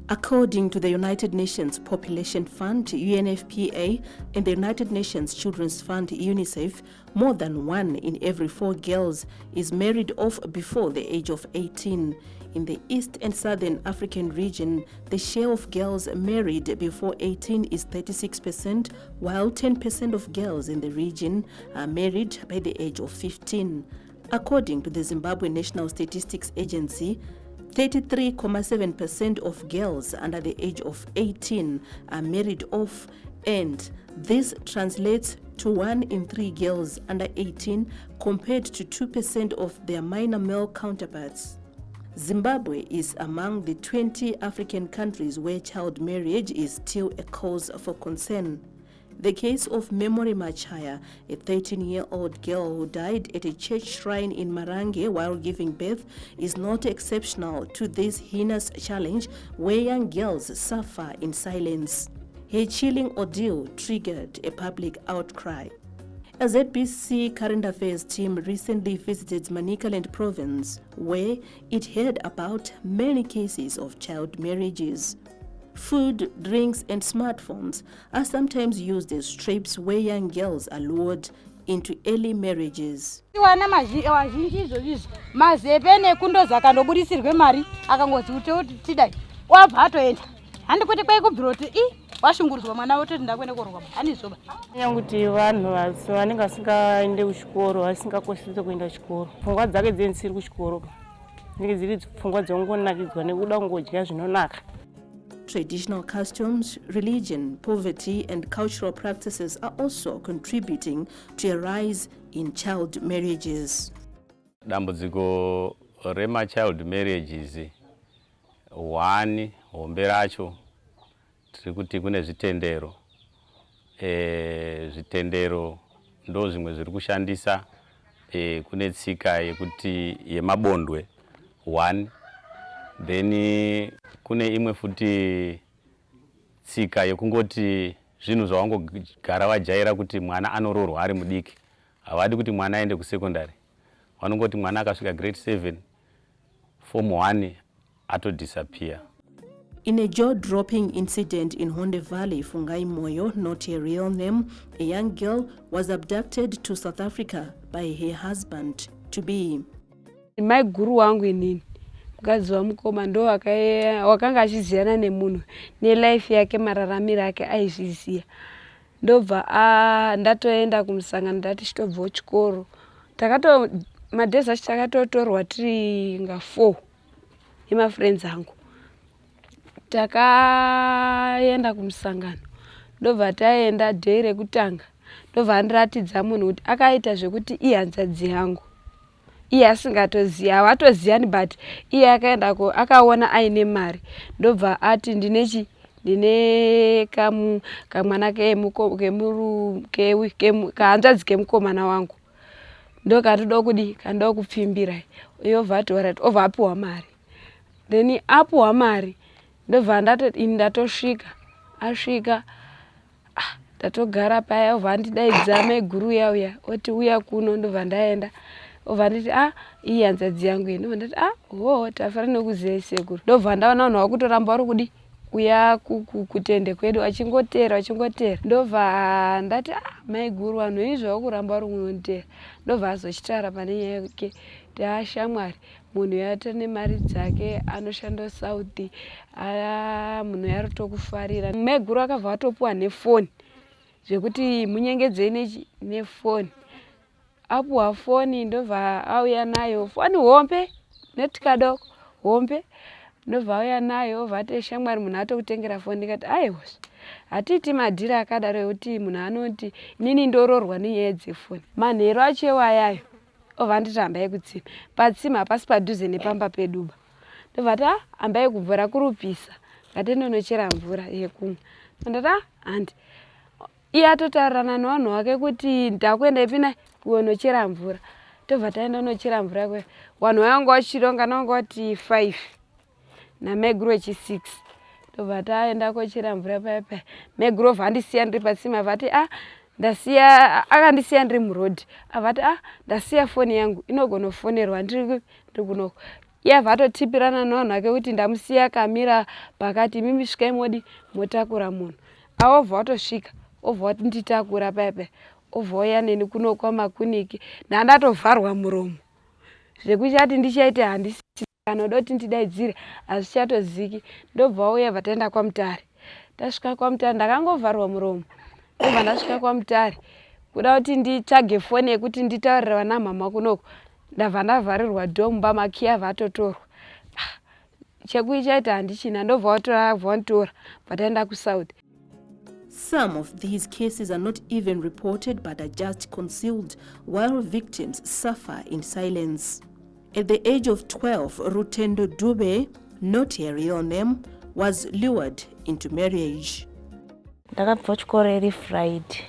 According to the United Nations Population Fund, UNFPA, and the United Nations Children's Fund, UNICEF, more than 1 in every 4 girls is married off before the age of 18. In the East and Southern African region, the share of girls married before 18 is 36%, while 10% of girls in the region are married by the age of 15. According to the Zimbabwe National Statistics Agency, 33.7% of girls under the age of 18 are married off, and this translates to 1 in 3 girls under 18 compared to 2% of their minor male counterparts. Zimbabwe is among the 20 African countries where child marriage is still a cause for concern. The case of Memory Machaya, a 13-year-old girl who died at a church shrine in Marange while giving birth, is not exceptional to this heinous challenge where young girls suffer in silence. Her chilling ordeal triggered a public outcry. A ZBC current affairs team recently visited Manicaland province, where it heard about many cases of child marriages. Food, drinks, and smartphones are sometimes used as traps where young girls are lured into early marriages. Vashunguruzwa mwana wote ndakwenda korwa anizoba nyanguti vanhu vanenge vasingaende kuchikoro vasingakoshese kuenda kuchikoro pfungwa dzake dzensiri kuchikoro ndike dziri pfungwa dzongonakidzwa nekuda kungodya zvinonaka. Traditional customs, religion, poverty, and cultural practices are also contributing to a rise in child marriages. Dambudziko rema child marriages, one hombe racho tiri kuti kune zvitendero. Zvitendero ndo zvimwe zviri kushandisa kune tsika yekuti yemabondwe one. Then kune imwe futi tsika yekungoti zvinhu zvawangogara wajaira kuti mwana anoroorwa ari mudiki. Havadi kuti mwana aende kusekondari. Vanongoti mwana akasvika grade 7, form 1 atodisappear. In a jaw-dropping incident in Honde Valley, Fungai Moyo, not a real name, a young girl was abducted to South Africa by her husband-to-be. My guru wangu inini, mkazi wa mkoma ndo wakanga achiziana nemunhu, ne life yake mararamiro yake aizviziya. Ndobva ndatoenda kumusangano ndati chitobva kuchikoro. Madhezi acho takatotorwa tiri nga 4 ema friends angu. Takaenda kumusangano. Ndobva taenda day rekutanga. Ndobva ndiratidza munhu kuti akaita zvekuti ihanzadzi yangu. Iye asingatoziya, watoziyani but iye akaenda akaona aine mari. Ndobva ati ndine kamwana kahanzadzi kemukomana wangu. Ndokatoda kudi kandoda kupfimbira. Yobva ati alright, obva apiwa mari. Then apiwa mari. Ndobva ndatosvika. Asvika ndatogara paya, obva ndidaidza meguru yauya oti uya kuno. Ndobva ndaenda. Obva nditi iyi hanzadzi yangu ino. Ndobva ndati tafanira nokuziya sekuru. Ndobva ndaona vanhu vakutoramba vari kudi kuya kutende kwedu vachingotera. Ndobva ndati maiguru vanhu izvo vakuramba vari kunotera. Ndobva azochitara pane nyaya yake tashamwari. Munhu yata nemari dzake anoshanda South, munhu yarotokufarira. Maiguru akabva atopuwa nefoni zvekuti munyengedzei nefoni. Apuwa foni ndobva auya nayo foni hombe netikadoko hombe. Ndobva auya nayo vate shamwari munhu atokutengera foni. Ndikati aiwa hatiti madhira akadaro ekuti munhu anoti nini ndororwa nenyaya dzefoni. Manhero acho wayayo obva nditi hambai kutsima. Patsima hapasi padhuze nepamba peduba. Ndobva ndati hambai kubvura kurupisa. Ngatiendonochera mvura yekumwa. Ndati handi. Iye atotarirana nevanhu vake kuti ndakuenda ipina kunochera mvura. Ndobva taenda nochera mvura kwe. Vanhu vanga vachironga nanga vati 5 nameguru wechi 6. Ndobva taenda kochera mvura paya. Meguru obva andisiya ndiri patsima vati ndasiya akandisiya ndiri murodhi avati ndasiya foni yangu inogonofonerwa ndiri kunoko iye avatotipirana navanhu vake kuti ndamusiya akamira pakati mimi svikai modi motakura munhu aobva watosvika obva wati nditakura paipai obva uya neni kuno kwamakuniki ndandatovharwa muromo zvekuchati ndichaite handisi anoda kuti ndidaidzire hazvichatoziki ndobva uya vataenda kwamutare tasvika kwamutare ndakangovharwa muromo ndobva ndasvika kwamutare kuda kuti nditsvage foni yekuti nditaurira vana mama kunoko ndabva ndavharirwa dhomba makiya vatotorwa chekuichaita handichina ndobva vanditora vataenda kuSouth. Some of these cases are not even reported but are just concealed while victims suffer in silence. At the age of 12, Rutendo Dube, not her real name, was lured into marriage. Ndakabva chikoro iri Friday.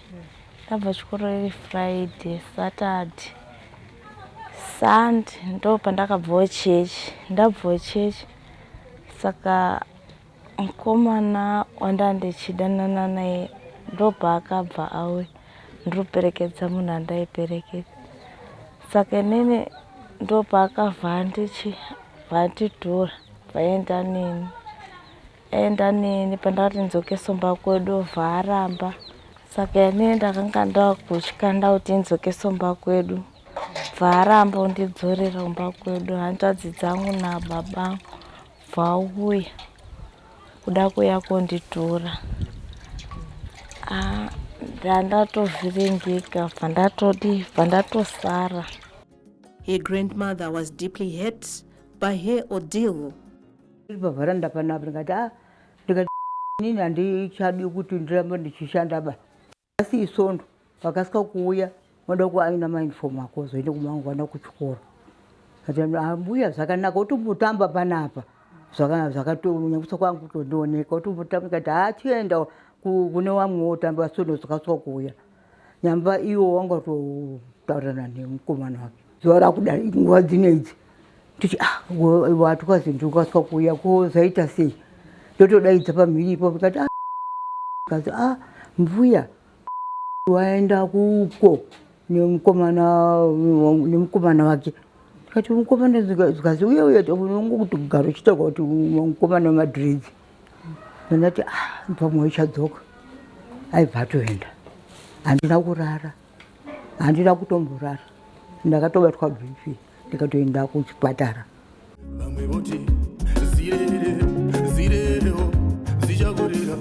Ndabva chikoro iri Friday, Saturday. Sunday ndo pandakabva chechi. Ndabva chechi. Saka mukomana wandandichidanana naye ndobva akabva auya ndiroperekedza munhu andaiperekedza. Saka inini ndobva akabva vandidhura vaenda neni. Enda neni pandakati ndidzoke Somba kwedu obva aramba. Saka inini ndakanga ndakutya ndauti ndidzoke Somba kwedu. Bva aramba undidzorera kumba kwedu hanzvadzi dzangu nababa vauya kuda kuuya kundidhura. Ndandatovhiringika bva ndatosara. Her grandmother was deeply hurt by her ordeal. Pavaranda panapa ndikati nini handichadi kuti ndirambe ndichishanda ba. Asi isondo vakasika kuuya vanoda kuaina maunifomu ako zoende kumangwana kuchikoro. Kati ambuya zvakanaka utombotamba panapa. Zvakatonyanyisa kwangu kutondioneka utombotamba kati chienda kune vamwe wotamba sondo zvakasika kuuya. Nyamba iwo wanga totaurana nemukomana wake. Zuva rakudai nguva dzinedzi. Titi watu kazi ndikasika kuuya ko zaita sei. Ndotodaidza pamhiripo vikati kazi mbuya waenda kuko nemukomana wake. Kati mukomana zikazi uye unongo kuti kugaro chitaka kuti mukomana wemadhiredzi. Ndati pamwe ichadzoka. Aibva toenda. Handina kurara. Handina kutomborara. Ndakatobatwa BP. Ndikatoenda kuchipatara. Vamwe voti zirere zichagorera.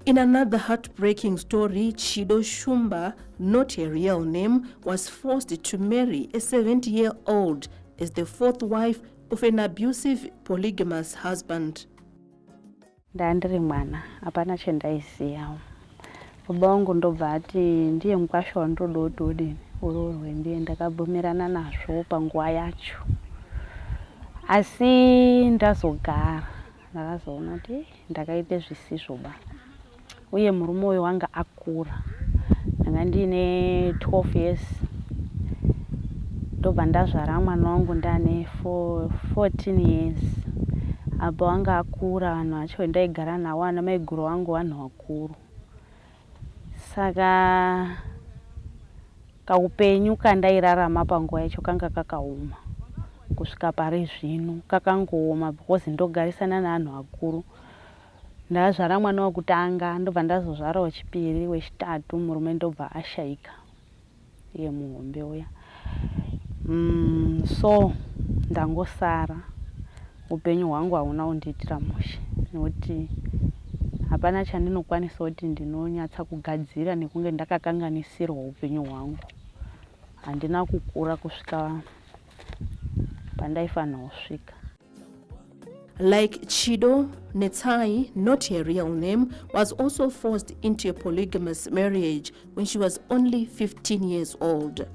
In another heartbreaking story, Chido Shumba, not her real name, was forced to marry a 70-year-old as the fourth wife of an abusive polygamous husband. Ndandiri mwana hapana chendaiziyawo. Baba wangu ndobva ati ndiye mukasha wandoda kuti udini urorwe ndiye ndakabvumirana nazvo panguva yacho. Asi ndazogara ndakazoona kuti ndakaite zvisizvoba. Uye murume uyu wanga akura. Ndanga ndine 12 years. Ndobva ndazvara mwana wangu ndane 14 years. Apa wanga akura vanhu vacho ndaigara nawo ana maiguru wangu vanhu vakuru. Saka kaupenyu kandairarama panguva yacho kanga kakaoma. Kusvika pari zvino kakangooma because ndogarisana nevanhu vakuru. Ndazvara mwana wekutanga ndobva ndazozvara wechipiri wechitatu murume ndobva ashaika. Iye muhombe uya. So ndangosara. Upenyu hwangu hauna kundiitira mushe nekuti hapana chandinokwanisa kuti ndinonyatsa kugadzira nekunge ndakakanganisirwa upenyu hwangu. Handina kukura kusvika pandaifanira kusvika. Like Chido Netai, not her real name, was also forced into a polygamous marriage when she was only 15 years old.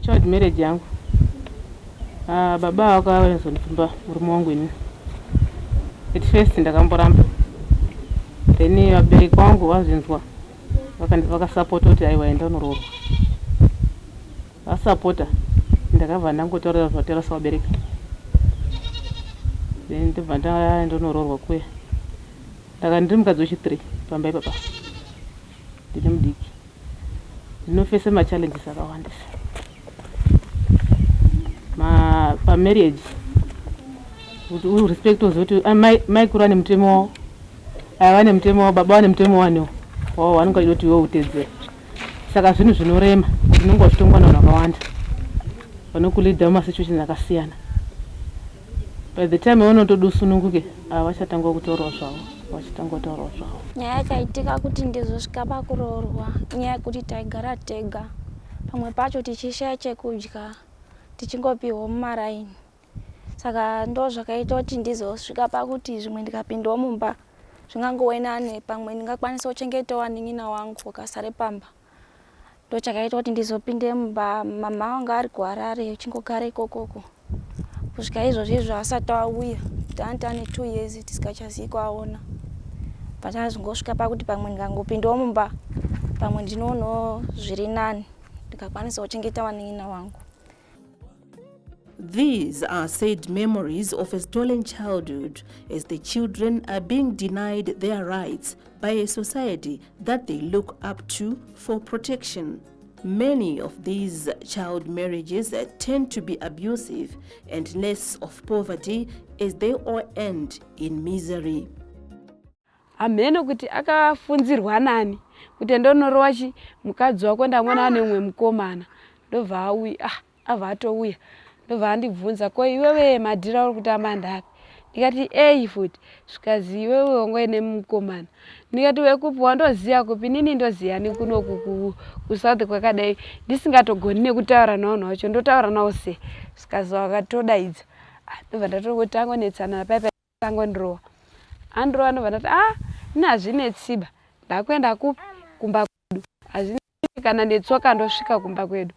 Child marriage yangu baba akawezonditumba murume wangu ini at first ndakamboramba then vabereki vangu vazinzwa vakasapota kuti aiwa enda unoroorwa vasapota ndakabva ndangotaurira zvatera sawabereki then ndibva ndaenda unoroorwa kuya ndaka ndiri mukadzi wechi3 pamba ipapa ndine mudiki ndinofese machallenges akawandisa pamarriage kuti urespect wozoti mai kuri ane mutemo wavo aya vane mutemo wavo baba vane mutemo wavo vanonga ida kuti iwe utedzera saka zvinhu zvinorema kuti unenge uchitongwa navanhu vakawanda vanokulidha mumasituation akasiyana. By the time vanotodusununguke vachatangwa kutaurawo zvavo vachitangwa kutaurawo zvavo. Nyaya yakaitika kuti ndizosvika pakuroorwa nyaya yekuti taigara tega pamwe pacho tichishaya chekudya tichingopiwa mumaraini saka ndo zvakaita kuti ndizosvika pakuti zvimwe ndikapindawo mumba zvingangove nane pamwe ndingakwanisa kuchengetawo anin'ina wangu wakasare pamba ndo chakaita kuti ndizopinde mumba mama vanga ari kuHarare uchingogara ikokoko kusvika izvozvo asati auya taane 2 years tisikachazivi kuaona patazongosvika pakuti pamwe ndingangopindawo mumba pamwe ndinoonawo zviri nani ndikakwanisa kuchengeta anin'ina wangu. These are sad memories of a stolen childhood as the children are being denied their rights by a society that they look up to for protection. Many of these child marriages tend to be abusive and less of poverty as they all end in misery. Ameno kuti akafunzirwa nani kuti ndonorowa mukadzi wako ndamwana ane umwe mukomana ndobva auya abva atouya ndobva andibvunza ko iwewe madhira uri kutamba ndapi ndikati futi zvikazi iwewe wangu ine mukomana ndikati wekupi wandoziya kupi nini ndoziya nekuno kusouth kwakadai ndisingatogoni nekutaura navanhu vacho ndotaura nawo se zvikazi wakatodaidza ndobva ndatotangonetsana paipa tangondirowa andirowa ndobva ndati nazvine tsiba ndakwenda kumba kwedu hazvine kana netsoka ndosvika kumba kwedu.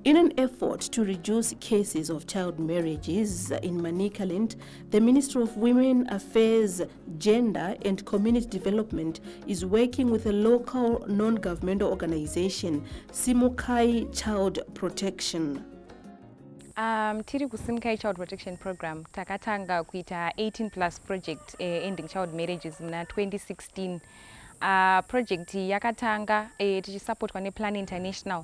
In an effort to reduce cases of child marriages in Manicaland, the Ministry of Women Affairs, Gender and Community Development is working with a local non-governmental organization, Simukai Child Protection. Tiri kuSimukai Child Protection Program takatanga kuita 18+ project ending child marriages na 2016. Project yakatanga tichisupportwa nePlan International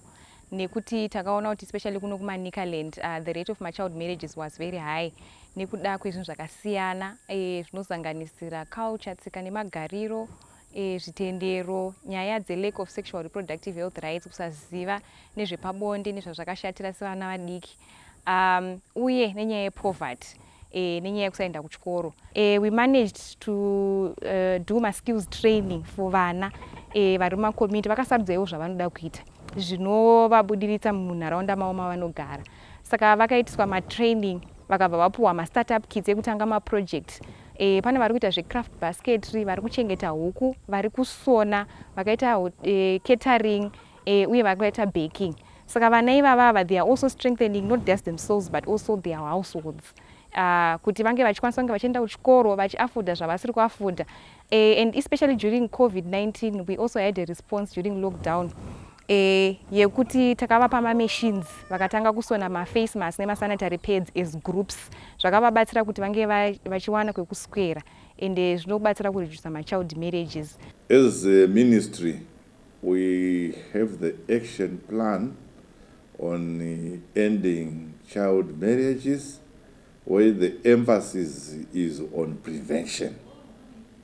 nekuti takaona kuti especially kuno kuManicaland the rate of my child marriages was very high nekuda kwezvinhu zvakasiyana zvinosanganisira culture, tsika nemagariro, zvitendero, nyaya dze-lack of sexual reproductive health rights, kusaziva nezvepabonde nezvazvakashatira sevana vadiki, uye nenyaya yepoverty, nenyaya yekusaenda kuchikoro. We managed to do my skills training for vana vari mumakomiti vakasarudzawo zvavanoda kuita zvinovabudiritsa munharaunda mavo mavanogara. Saka vakaitiswa matraining vakabva vapuwa ma-startup kits ekutanga maproject. Pane vari kuita zve-craft basketry, vari kuchengeta huku, vari kusona, vakaita catering, uye vakaita baking. Saka vana ivava they are also strengthening not just themselves but also their households. Kuti vange vachikwanisa kunge vachienda kuchikoro vachiafodha zvavasiri kuafodha. And especially during COVID-19 we also had a response during lockdown. Yekuti takavapa machines vakatanga kusona ma-face mask nema-sanitary pads as groups zvakavabatsira kuti vange vachiwana kwekuswera ende zvinobatsira kureduce ma-child marriages. As a ministry we have the action plan on ending child marriages where the emphasis is on prevention.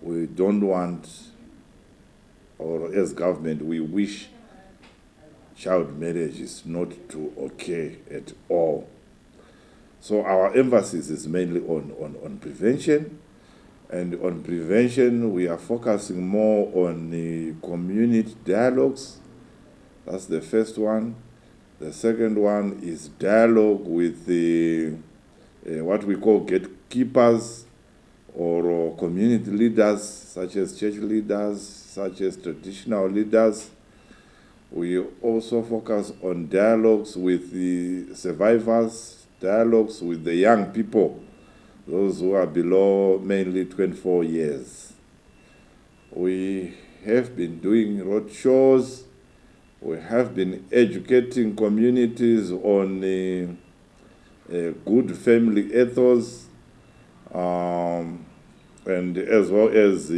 We don't want, or as government we wish child marriage is not to occur at all. So our emphasis is mainly on prevention, and on prevention we are focusing more on the community dialogues. That's the first one. The second one is dialogue with the what we call keepers or community leaders, such as church leaders, such as traditional leaders. We also focus on dialogues with the survivors, dialogues with the young people, those who are below mainly 24 years. We have been doing road shows. We have been educating communities on good family ethos, and as well as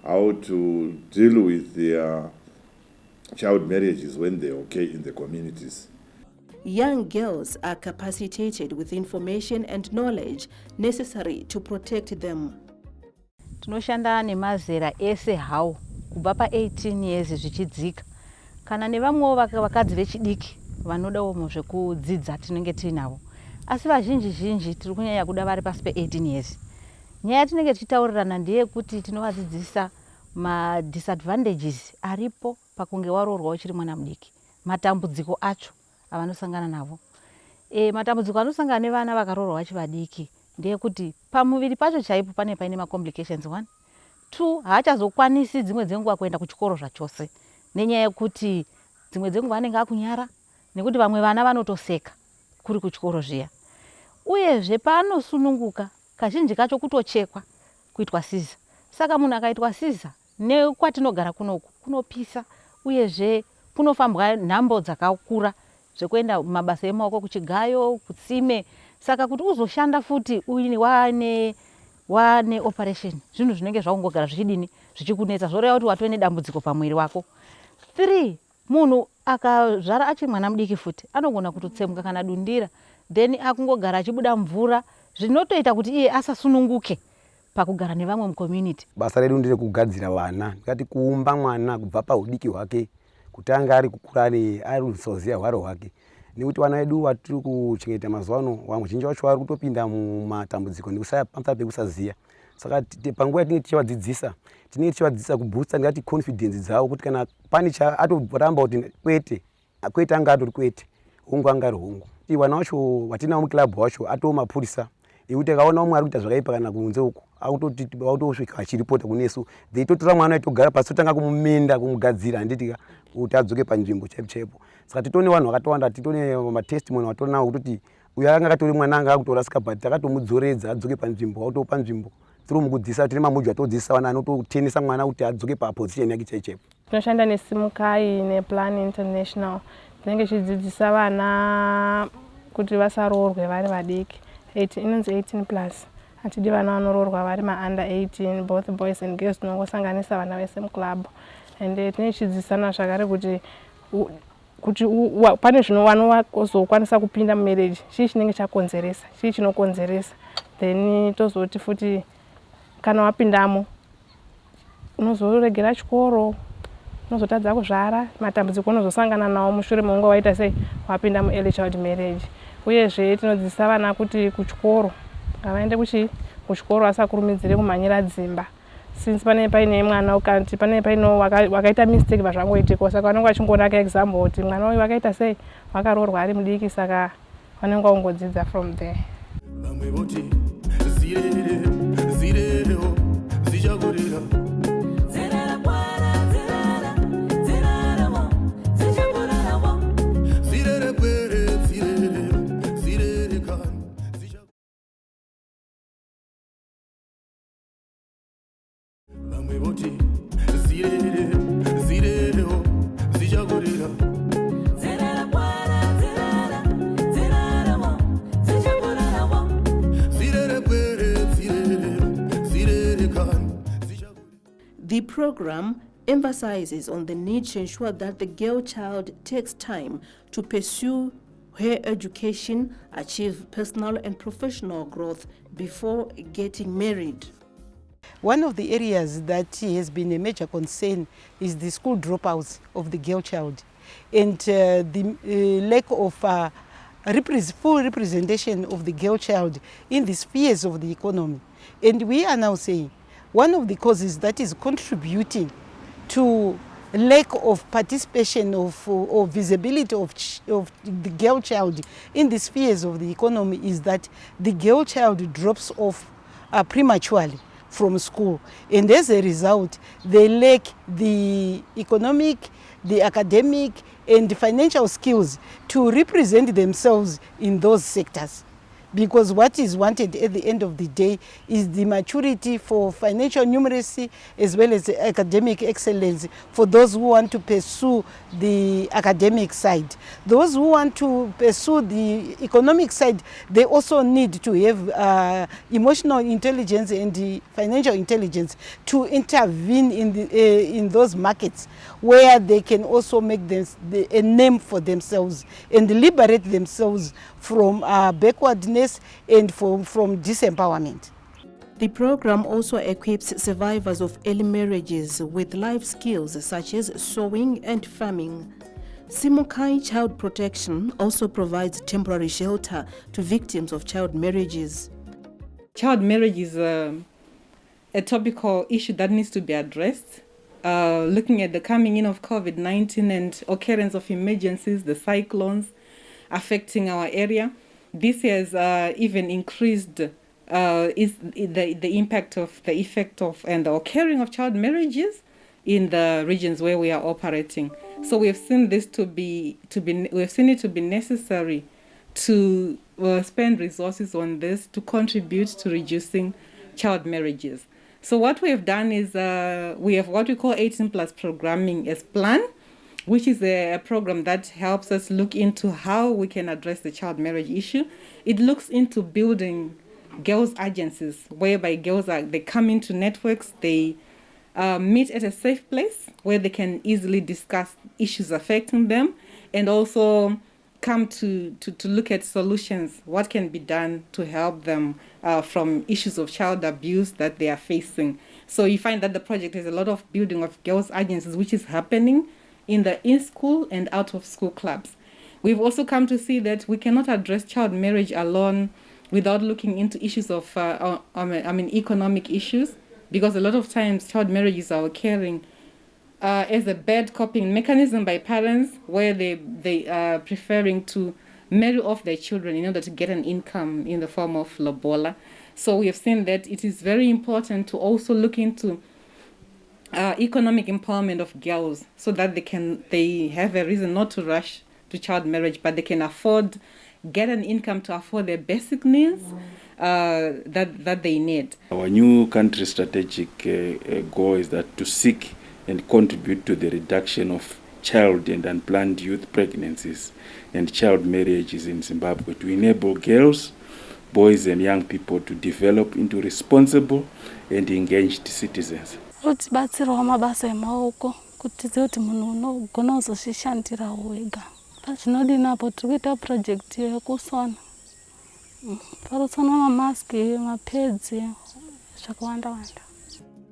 how to deal with the child marriages when they occur in the communities. Young girls are capacitated with information and knowledge necessary to protect them. Tinoshanda nemazera ese hawo kubva pa18 years zvichidzika kana nevamwewo vakadzi vechidiki vanodawo muzvekudzidza tinenge tinavo, asi vazhinji tiri kunyanya kuda vari pasi pe18 years. Nyaya yatinenge tichitaurirana ndeyekuti tinovadzidzisa madisadvantages aripo pakunge waroorwa uchiri mwana mudiki, matambudziko acho avanosangana navo. Matambudziko anosangana nevana vakaroorwa vachi vadiki ndeyekuti pamuviri pacho chaipo paine macomplications. 1 2 haachazokwanisi dzimwe dzenguva kuenda kuchikoro zvachose nenyaya yekuti dzimwe dzenguva anenge akunyara nekuti vamwe vana vanotoseka kuri kuchikoro zviya. Uyezve paanosununguka kazhinji kacho kutochekwa kuitwa siza. Saka munhu akaitwa siza nekwatinogara kunoku kunopisa, uyezve kunofambwa nhambo dzakakura zvekuenda mabasa emaoko kuchigayo, kutsime. Saka kuti uzoshanda futi wane operation zvinhu zvinenge zvakungogara zvichidini zvichikunetsa zvoreva kuti watove nedambudziko pamwiri wako. 3 munhu akazvara achiri mwana mudiki futi anogona kutotsemuka kana dundira, then akungogara achibuda mvura zvinotoita kuti iye asasununguke pakugara nevamwe mucommunity. Basa redu nderekugadzira vana, ngati kuumba mwana kubva paudiki hwake kutanga ari kukura ari rusoziya hwaro hwake, nekuti vana vedu vatiri kuchengeta mazuva ano vamwe zhinji vacho vari kutopinda mumatambudziko pamusana pekusaziya. Saka panguva yatinenge tichivadzidzisa kuboosta ngati confidence dzavo kuti kana pane atoramba kuti kwete anga atori kwete, hongu anga ari hongu. Vana vacho vatinavo muclub wacho atoo mapurisa ekuti akaona umwe ari kuita zvakaipa kana kunze uko autosvika achiripota kunesu, totora mwana togara pasi totanga kumumenda kumugadzira handiti kuti adzoke panzvimbo chaipo. Saka titone vanhu vakatowanda, titone matestimony vatorinawo kutoti uyo anga akatori mwana anga akutorasika but takatomudzoredza adzoke panzvimbo, autopa nzvimbo tiri mukudzidzisa. Tine mamuju atodzidzisa vana anototenesa mwana kuti adzoke paposition yake chaipo. Tinoshanda nesimukai neplan international, tinenge tichidzidzisa vana kuti vasaroorwe vari vadiki. Inonzi 18+. Hatidi vana vanoroorwa vari under 18, both boys and girls. Tinongosanganisa vana vese muclub. And tinochidzidzisana zvakare kuti pane zvinhu vanozokwanisa kupinda mumarriage, chii chinenge chakonzeresa, chii chinokonzeresa, then tozoti futi kana wapindamo unozoregera chikoro, unozotadza kuzvara, matambudziko unozosangana nawo mushure meunge waita sei wapinda mu-early child marriage. Uyezve tinodzidzisa vana kuti kuchikoro ngavaende kuchikoro asakurumidzire kumhanyira dzimba, since paine mwana ukanti paine wakaita mistake zvazvangoitika, saka vanenge vachingoona kaexample kuti mwana uyu wakaita sei wakaroorwa ari mudiki, saka vanenge vangodzidza from there. Vamwe voti zirereho zichagorera The program emphasizes on the need to ensure that the girl child takes time to pursue her education, achieve personal and professional growth before getting married. One of the areas that has been a major concern is the school dropouts of the girl child and the lack of full representation of the girl child in the spheres of the economy. And we are now saying one of the causes that is contributing to lack of participation or visibility of the girl child in the spheres of the economy is that the girl child drops off prematurely from school, and as a result they lack the economic, the academic and the financial skills to represent themselves in those sectors. Because what is wanted at the end of the day is the maturity for financial numeracy as well as academic excellence for those who want to pursue the academic side. Those who want to pursue the economic side, they also need to have emotional intelligence and the financial intelligence to intervene in those markets where they can also make a name for themselves and liberate themselves from backwardness and from disempowerment. The program also equips survivors of early marriages with life skills such as sewing and farming. Simukai Child Protection also provides temporary shelter to victims of child marriages. Child marriage is a topical issue that needs to be addressed. Looking at the coming in of COVID-19 and occurrence of emergencies, the cyclones affecting our area, this has even increased the impact of the effect of and the occurring of child marriages in the regions where we are operating. So we have seen this we have seen it to be necessary to spend resources on this to contribute to reducing child marriages. So what we have done is we have what we call 18 plus programming as plan, which is a program that helps us look into how we can address the child marriage issue. It looks into building girls' agencies, whereby they come into networks, they meet at a safe place where they can easily discuss issues affecting them, and also come to look at solutions, what can be done to help them from issues of child abuse that they are facing. So you find that the project has a lot of building of girls' agencies, which is happening in the in-school and out-of-school clubs. We've also come to see that we cannot address child marriage alone without looking into issues of economic issues, because a lot of times child marriages are occurring as a bad coping mechanism by parents, where they are preferring to marry off their children in order to get an income in the form of lobola. So we have seen that it is very important to also look into economic empowerment of girls, so that they have a reason not to rush to child marriage, but they can get an income to afford their basic needs that they need. Our new country strategic goal is that to seek and contribute to the reduction of child and unplanned youth pregnancies and child marriages in Zimbabwe, to enable girls, boys and young people to develop into responsible and engaged citizens. Utibatsirawo mabasa emaoko kuti tizive kuti munhu unogona kuzozvishandirawo wega. Pazvinodinapo tiri kuita project yekusona. Parosona mamaski, mapedzi, zvakawanda-wanda.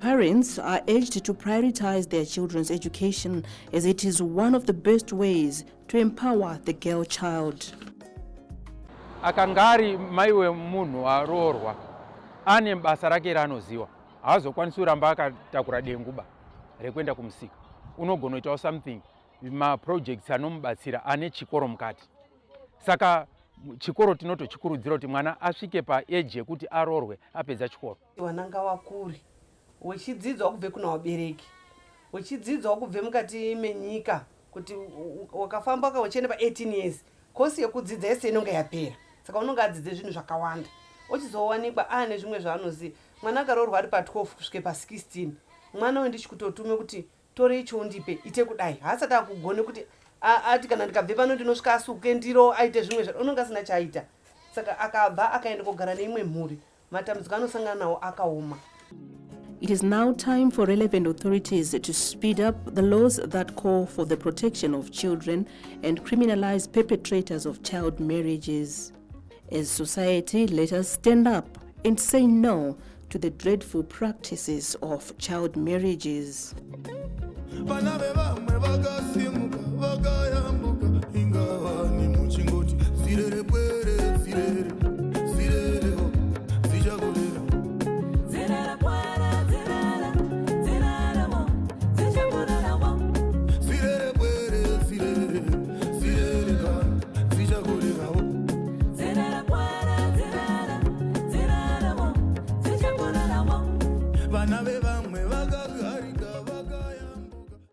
Parents are urged to prioritize their children's education, as it is one of the best ways to empower the girl child. Akangari maiwe munhu aroorwa ane basa rake raanoziva, haazokwanisi kuramba akatakura denguba rekuenda kumusika. Unogona kuitawo something maprojects anomubatsira ane chikoro mukati. Saka chikoro tinotochikurudzira kuti mwana asvike paeji yekuti aroorwe apedza chikoro. Mwana ngavakure wechidzidzwa kubve kuna vabereki, wechidzidzwa kubve mukati menyika, kuti wakafamba uchienda pa18 years kosi yekudzidza yese inonga yapera. Saka unonga adzidze zvinhu zvakawanda, ochizowanikwa ane zvimwe zvaanoziva. Mwana akaroorwa ari pa12 kusvike pa16, mwana uyu ndichikutotume kuti tore icho undipe ite kudai, haasati akugone kuti ati kana ndikabve pano ndinosvika asuke ndiro aite zvimwe unonga asina chaita. Saka akabva akaenda kugara neimwe mhuri, matambudziko anosangana nawo akaoma. It is now time for relevant authorities to speed up the laws that call for the protection of children and criminalize perpetrators of child marriages. As society, let us stand up and say no to the dreadful practices of child marriages. vana vevamwe